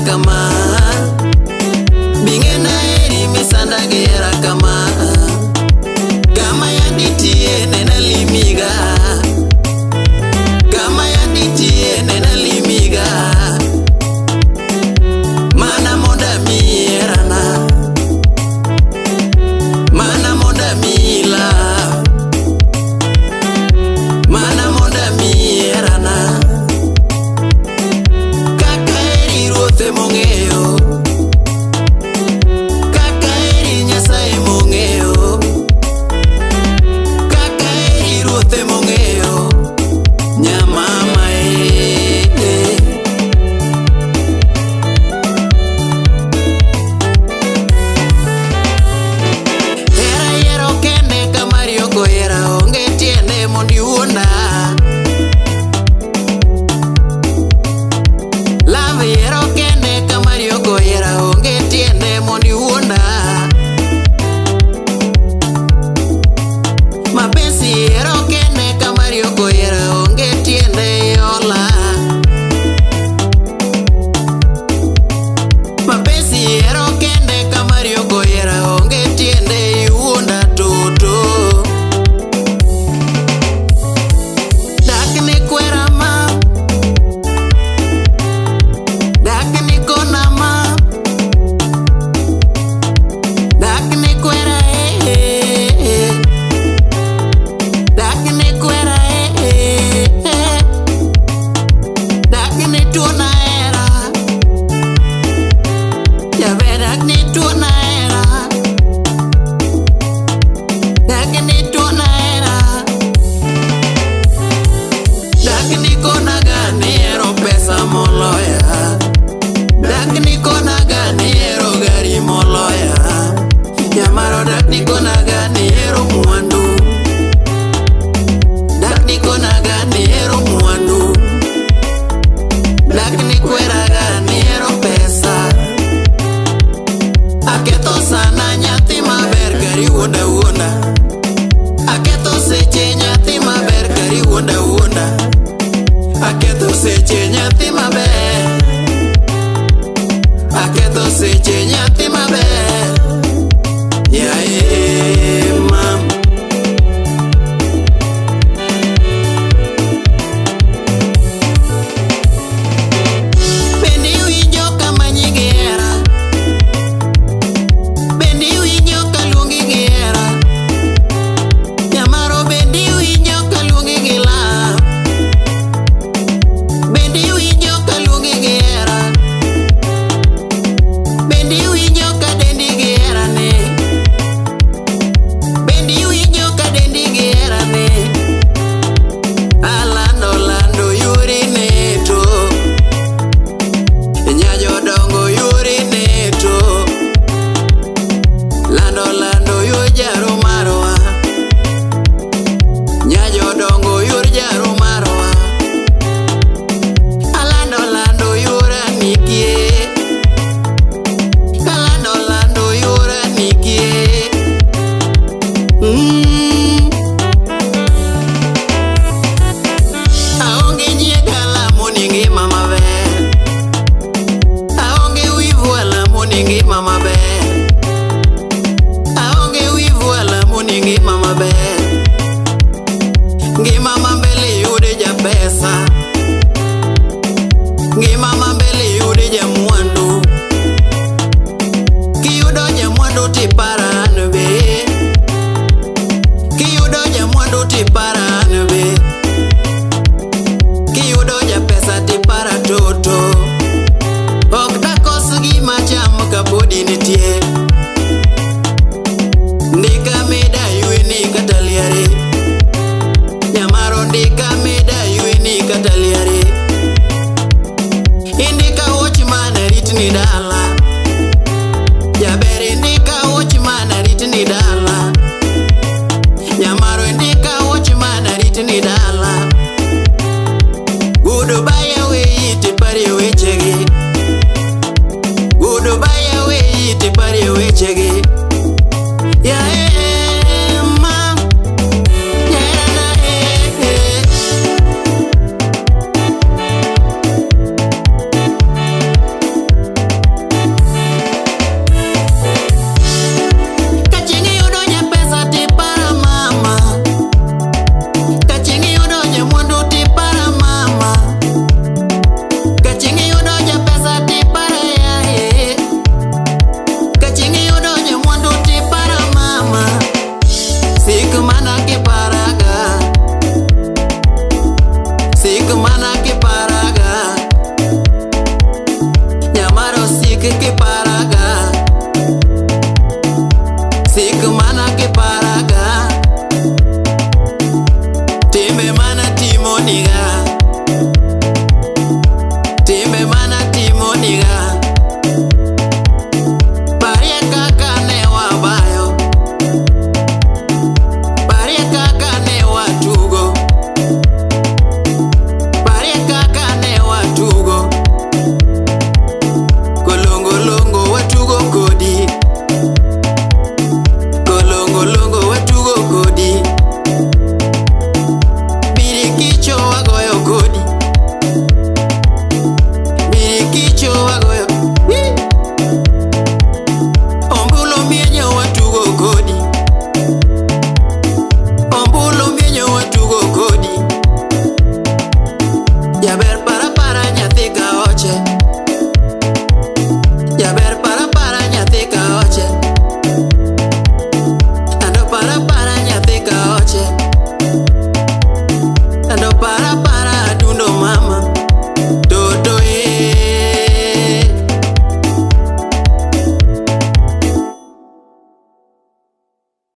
kama bingena eri misanda gera kama yanditie nena limiga kama yanditie nena limiga mana monda mierana mana monda mila mana monda mierana kakaeri ruothe mongeo kakaeri nyasaye mongeo kakaeri ruothe mongeo nyamama era yero kende kamario koera onge tiende mondi uonda love yero kende kamario koera onge tiende mondi uonda mapenzi yero kende kamario koera onge tiende yola mapenzi yero kende kamario koera onge tiende uonda toto dakne kwera ma dakne kona ma dakne kwera dakne kwera dakne tuona era ya ve dakne tuona era dakne tuona era dakne kona gani ero pesa moloya dakne kona gani ero gari moloya yamaro dakne kona gani ero mwandu dakne kona gani ero mwandu dakne kwera gani ero pesa aketo sana nyathi maber gari wonda wonda aketo seche nyathi maber gari wonda wonda aketo seche nyathi maber aketo seche nyathi maber mam bendi winjo kama nyigera bendi winjo kaluongi gera nyamaro bendi winjo kaluongi gila bendi winjo kaluongi gera bendi winjo ka dendi gera ne bendi winjo ka dendi gera ne alando lando yuri neto nyajo dongo yuri neto lando lando yor jaro marwa nyajo dongo yor jaro marwa alando lando yura nikie alando lando yura nikie aonge nyiega lamo ni ngima maber aonge wivu alamo ni ngima maber aonge wivu alamo ni ngima maber ngima mambele yude ja pesa ngima mambele yude ja mwandu kiyudo ja mwandu tiparan be kiyudo ja mwandu tiparan be kiyudo ja pesa tipara toto ok dakos gima cham kapodi nitie sik ke paraga, sik mana ke paraga, timbe mana timoniga, timbe mana timoniga. Parie kaka ne wabayo, parie kaka ne watugo, parie kaka ne watugo. Kolongo longo watugo kodi, kolongo longo watugo kodi. Birikicho wagoyo kodi, birikicho wagoyo. Ombulo mienyo watugo kodi, ombulo mienyo watugo kodi. Jaber para para nyathi ka oche, jaber para para nyathi ka oche, ando para para nyathi ka oche, ando para para